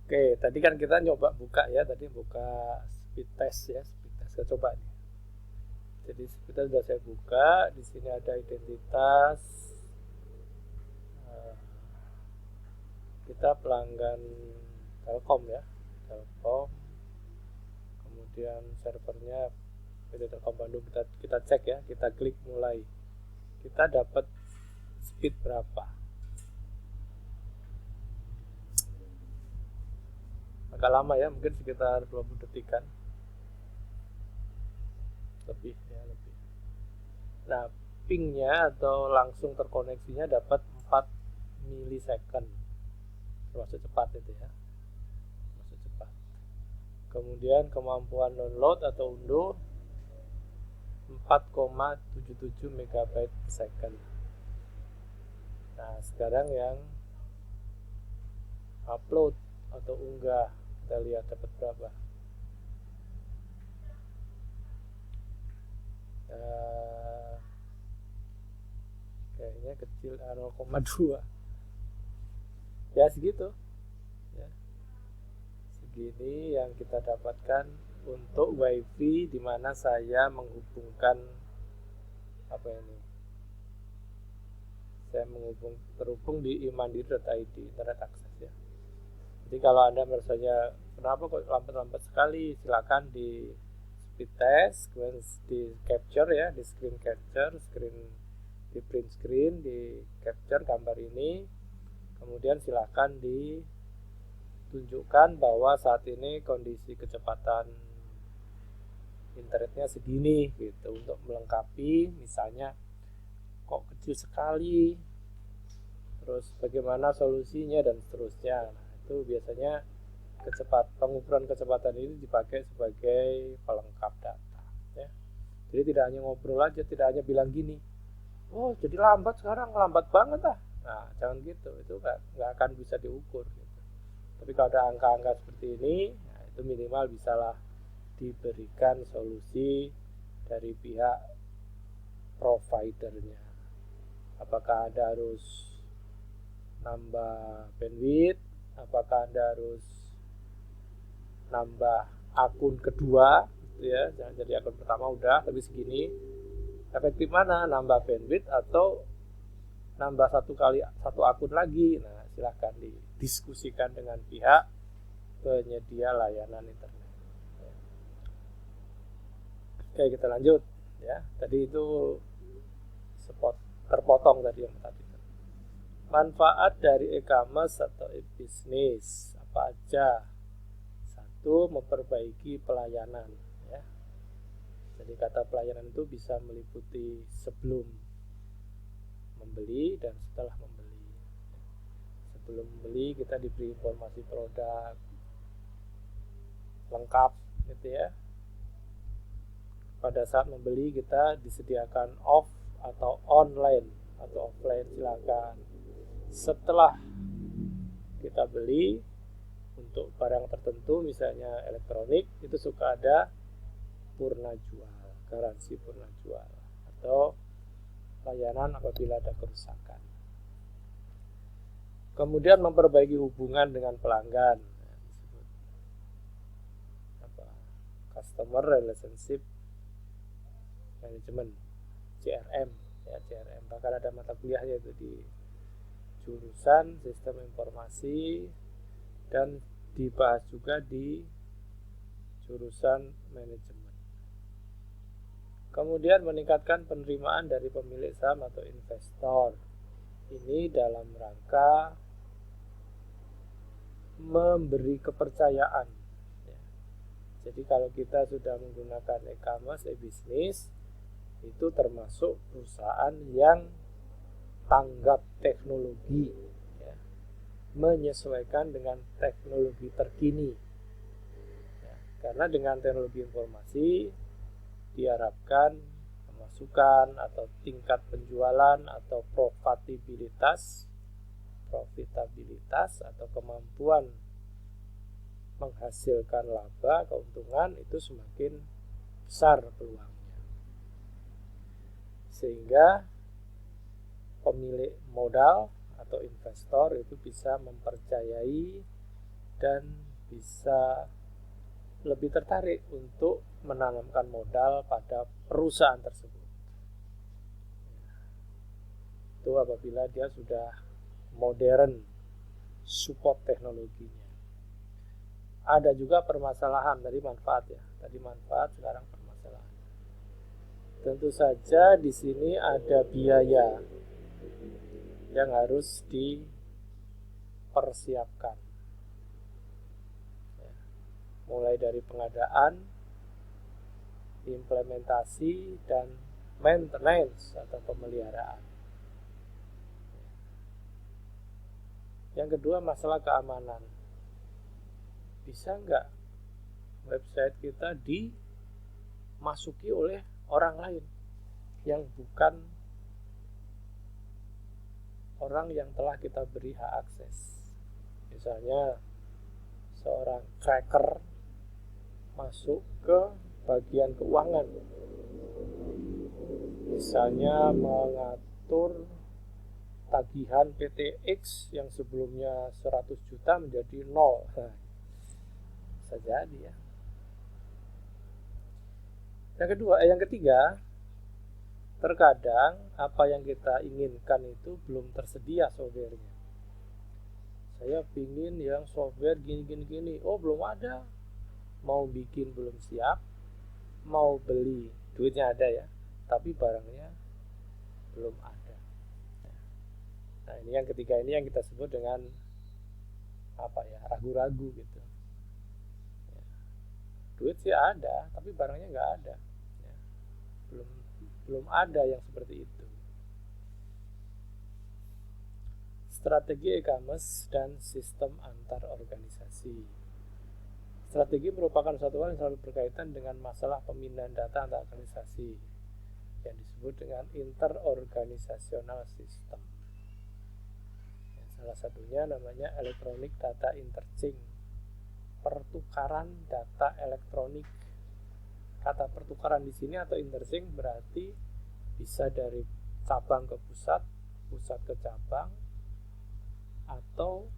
Oke, tadi kan kita nyoba buka ya, tadi buka speed test ya, speed test kita coba nih. Jadi kita sudah saya buka, di sini ada identitas. Eh, Kita pelanggan Telkom ya, Telkom. Kemudian servernya PT Telkom Bandung, kita cek ya, kita klik mulai. Kita dapat speed berapa? Agak lama ya, mungkin sekitar 20 detikan lebih ya, lebih. Nah, pingnya atau langsung terkoneksinya dapat 4 milisecond, termasuk cepat itu ya, termasuk cepat. Kemudian kemampuan download atau unduh 4,77 megabyte per second. Nah, sekarang yang upload atau unggah, kita lihat dapat berapa. Kayaknya kecil, 0,2 ya, segitu ya. Segini yang kita dapatkan untuk wifi di mana saya menghubungkan apa ini, saya terhubung di imandiri.id, internet akses ya. Jadi kalau Anda merasanya kenapa kok lambat-lambat sekali, silakan di speed test, kemudian di capture ya, di screen capture, di print screen, di capture gambar ini, kemudian silakan ditunjukkan bahwa saat ini kondisi kecepatan internetnya segini gitu, untuk melengkapi misalnya kok kecil sekali, terus bagaimana solusinya dan seterusnya. Nah, itu biasanya pengukuran kecepatan ini dipakai sebagai pelengkap data ya. Jadi tidak hanya ngobrol aja, tidak hanya bilang gini, oh jadi lambat sekarang, lambat banget ah. Nah, jangan gitu, itu nggak akan bisa diukur gitu. Tapi kalau ada angka-angka seperti ini, nah, itu minimal bisalah diberikan solusi dari pihak providernya. Apakah Anda harus nambah bandwidth, apakah Anda harus nambah akun kedua gitu ya, jangan jadi akun pertama udah tapi segini. Efektif mana, nambah bandwidth atau nambah satu akun lagi? Nah, silahkan didiskusikan dengan pihak penyedia layanan internet. Oke, kita lanjut ya. Tadi itu terpotong tadi yang tadi. Manfaat dari e-commerce atau e-business apa aja? Satu, memperbaiki pelayanan ya. Jadi kata pelayanan itu bisa meliputi sebelum membeli dan setelah membeli. Sebelum membeli kita diberi informasi produk lengkap gitu ya. Pada saat membeli kita disediakan off atau online atau offline, silakan. Setelah kita beli untuk barang tertentu misalnya elektronik, itu suka ada purna jual, garansi purna jual atau layanan apabila ada kerusakan. Kemudian memperbaiki hubungan dengan pelanggan, customer relationship management, CRM ya, CRM. Bahkan ada mata kuliahnya itu di jurusan sistem informasi dan dibahas juga di jurusan manajemen. Kemudian meningkatkan penerimaan dari pemilik saham atau investor. Ini dalam rangka memberi kepercayaan ya. Jadi kalau kita sudah menggunakan e-commerce, e-business, itu termasuk perusahaan yang tanggap teknologi ya, menyesuaikan dengan teknologi terkini ya. Karena dengan teknologi informasi diharapkan pemasukan atau tingkat penjualan atau profitabilitas atau kemampuan menghasilkan laba, keuntungan itu semakin besar peluangnya. Sehingga pemilik modal atau investor itu bisa mempercayai dan bisa lebih tertarik untuk menanamkan modal pada perusahaan tersebut. Itu apabila dia sudah modern support teknologinya. Ada juga permasalahan dari manfaat ya. Tadi manfaat, sekarang permasalahan. Tentu saja di sini ada biaya yang harus dipersiapkan. Mulai dari pengadaan, implementasi, dan maintenance atau pemeliharaan. Yang kedua, masalah keamanan. Bisa nggak website kita dimasuki oleh orang lain yang bukan orang yang telah kita beri hak akses? Misalnya seorang cracker masuk ke bagian keuangan, misalnya mengatur tagihan PT X yang sebelumnya 100 juta menjadi 0. Bisa jadi ya. Yang ketiga, terkadang apa yang kita inginkan itu belum tersedia softwarenya. Saya pingin yang software gini. Oh, belum ada. Mau bikin belum siap, mau beli duitnya ada ya, tapi barangnya belum ada. Nah, ini yang ketiga, ini yang kita sebut dengan ragu-ragu gitu. Ya. Duit sih ada, tapi barangnya nggak ada. Ya. Belum ada yang seperti itu. Strategi e-commerce dan sistem antar organisasi. Strategi merupakan suatu hal yang selalu berkaitan dengan masalah pemindahan data antar organisasi yang disebut dengan interorganisational system. Salah satunya namanya electronic data interchange, pertukaran data elektronik. Kata pertukaran di sini atau interchange berarti bisa dari cabang ke pusat, pusat ke cabang, atau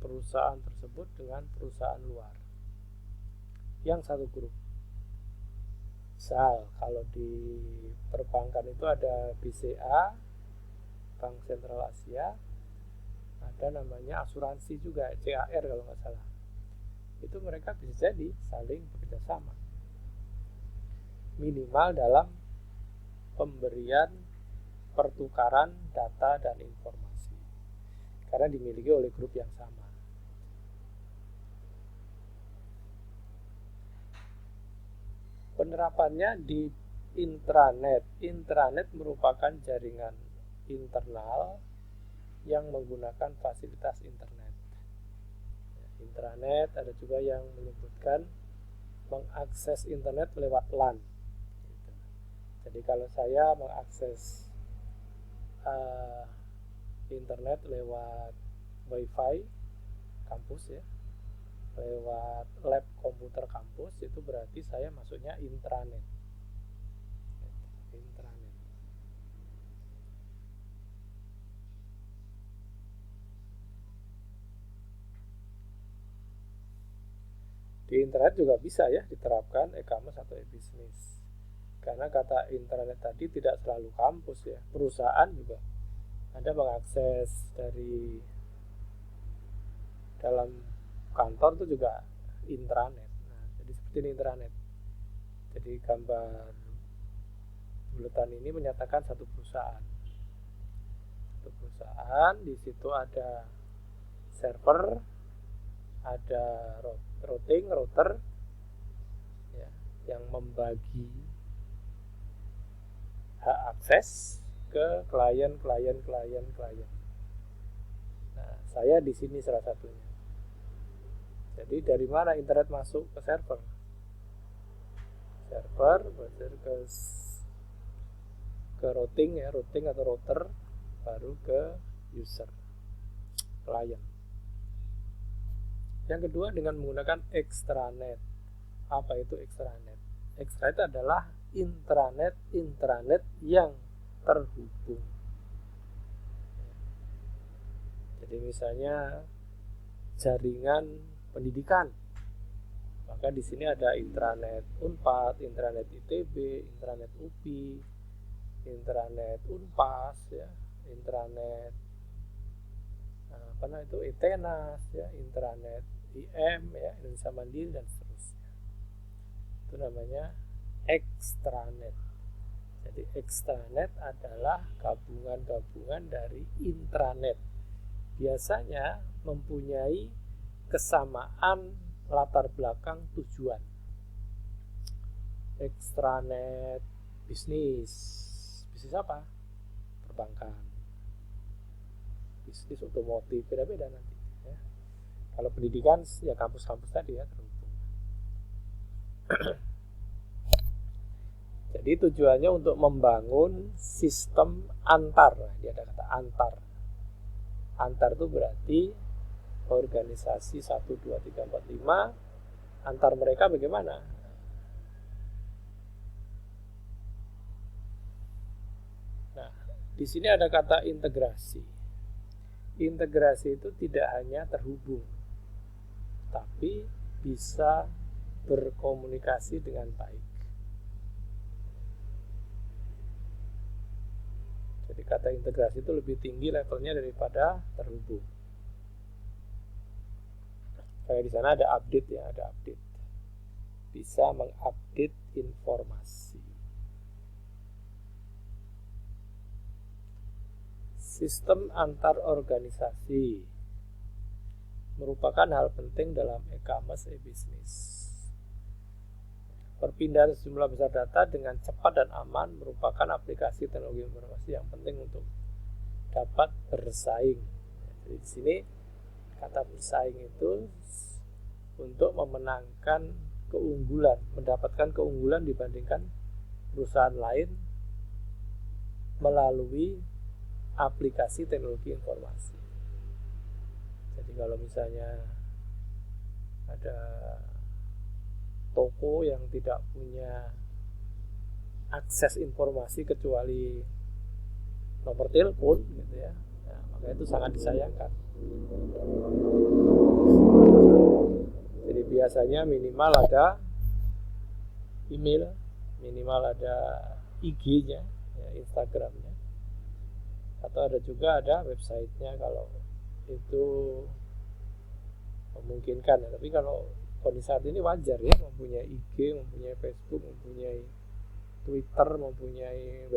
perusahaan tersebut dengan perusahaan luar yang satu grup. Misal kalau di perbankan itu ada BCA, Bank Sentral Asia, ada namanya asuransi juga, CAR kalau nggak salah. Itu mereka bisa jadi saling bekerja sama, minimal dalam pemberian pertukaran data dan informasi, karena dimiliki oleh grup yang sama. Penerapannya di intranet. Intranet merupakan jaringan internal yang menggunakan fasilitas internet. Intranet ada juga yang menyebutkan mengakses internet lewat LAN. Jadi kalau saya mengakses internet lewat WiFi kampus ya, lewat lab komputer kampus, itu berarti saya masuknya intranet. Di internet juga bisa ya diterapkan e-commerce atau e-business. Karena kata internet tadi tidak selalu kampus ya, perusahaan juga Anda mengakses dari dalam kantor itu juga intranet. Nah, jadi seperti ini intranet. Jadi gambar buletan ini menyatakan satu perusahaan. Di situ ada server, ada router ya, yang membagi hak akses ke klien. Nah, saya di sini salah satunya. Jadi dari mana internet masuk ke server? Berarti ke routing atau router, baru ke user, klien. Yang kedua dengan menggunakan extranet. Apa itu extranet? Extranet adalah intranet yang terhubung. Jadi misalnya jaringan pendidikan. Maka di sini ada intranet Unpad, intranet ITB, intranet UPI, intranet Unpas, ya, intranet itu ITENAS, ya, intranet IM, ya, Indonesia Mandiri dan seterusnya. Itu namanya extranet. Jadi extranet adalah gabungan-gabungan dari intranet. Biasanya mempunyai kesamaan latar belakang tujuan. Extranet bisnis apa? Perbankan, bisnis otomotif, beda-beda nanti, ya. Kalau pendidikan ya kampus-kampus tadi, ya, terhubung. Jadi tujuannya untuk membangun sistem antar. Dia ada kata antar. Antar itu berarti organisasi 1, 2, 3, 4, 5. Antar mereka bagaimana? Nah, di sini ada kata integrasi. Integrasi itu tidak hanya terhubung, tapi bisa berkomunikasi dengan baik. Jadi kata integrasi itu lebih tinggi levelnya daripada terhubung. Kayak di sana ada update, ya, ada update. Bisa mengupdate informasi. Sistem antar organisasi merupakan hal penting dalam e-commerce e-business. Perpindahan sejumlah besar data dengan cepat dan aman merupakan aplikasi teknologi informasi yang penting untuk dapat bersaing. Jadi di sini kata bersaing itu untuk memenangkan keunggulan, mendapatkan keunggulan dibandingkan perusahaan lain melalui aplikasi teknologi informasi. Jadi kalau misalnya ada toko yang tidak punya akses informasi kecuali nomor telepon, gitu ya, nah, maka itu sangat disayangkan. Jadi biasanya minimal ada email, minimal ada IG-nya, ya, Instagram-nya, atau ada juga ada website-nya kalau itu memungkinkan, ya. Tapi kalau kondisi saat ini wajar, ya, mempunyai IG, mempunyai Facebook, mempunyai Twitter, mempunyai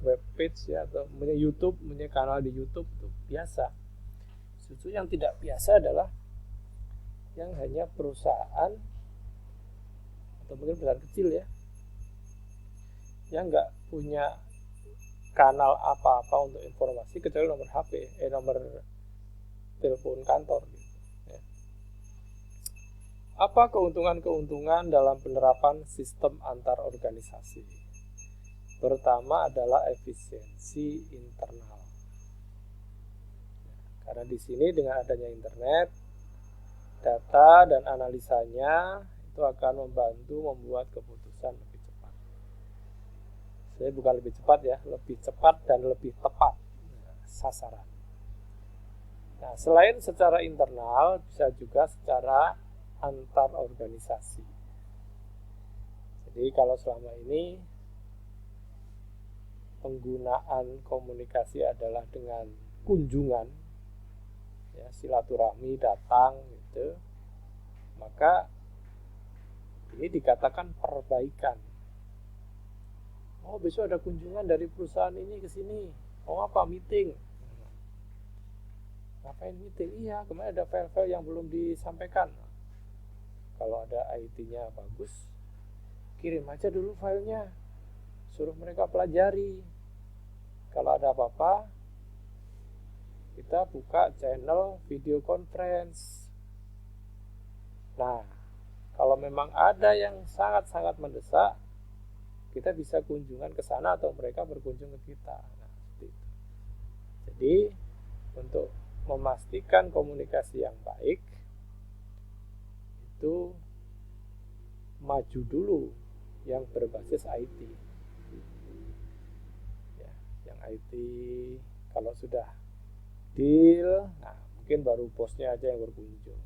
web page, ya, atau mempunyai YouTube, mempunyai kanal di YouTube, itu biasa. Justru yang tidak biasa adalah yang hanya perusahaan atau mungkin perusahaan kecil, ya, yang nggak punya kanal apa-apa untuk informasi kecuali nomor HP, nomor telepon kantor, gitu, ya. Apa keuntungan-keuntungan dalam penerapan sistem antar organisasi? Pertama adalah efisiensi internal. Karena di sini dengan adanya internet, data dan analisanya itu akan membantu membuat keputusan lebih cepat. Saya bukan lebih cepat, ya, lebih cepat dan lebih tepat sasaran. Nah, selain secara internal, bisa juga secara antar organisasi. Jadi kalau selama ini penggunaan komunikasi adalah dengan kunjungan, ya, silaturahmi, datang, gitu, maka ini dikatakan perbaikan. Oh, besok ada kunjungan dari perusahaan ini ke sini. Oh, apa, meeting? Ngapain meeting? Iya, kemarin ada file-file yang belum disampaikan. Kalau ada IT-nya bagus, kirim aja dulu filenya, suruh mereka pelajari. Kalau ada apa-apa, kita buka channel video conference. Nah, kalau memang ada yang sangat-sangat mendesak, kita bisa kunjungan ke sana atau mereka berkunjung ke kita. Nah, seperti itu. Jadi, untuk memastikan komunikasi yang baik, itu maju dulu yang berbasis IT, ya, yang IT kalau sudah deal, nah mungkin baru bosnya aja yang berkunjung.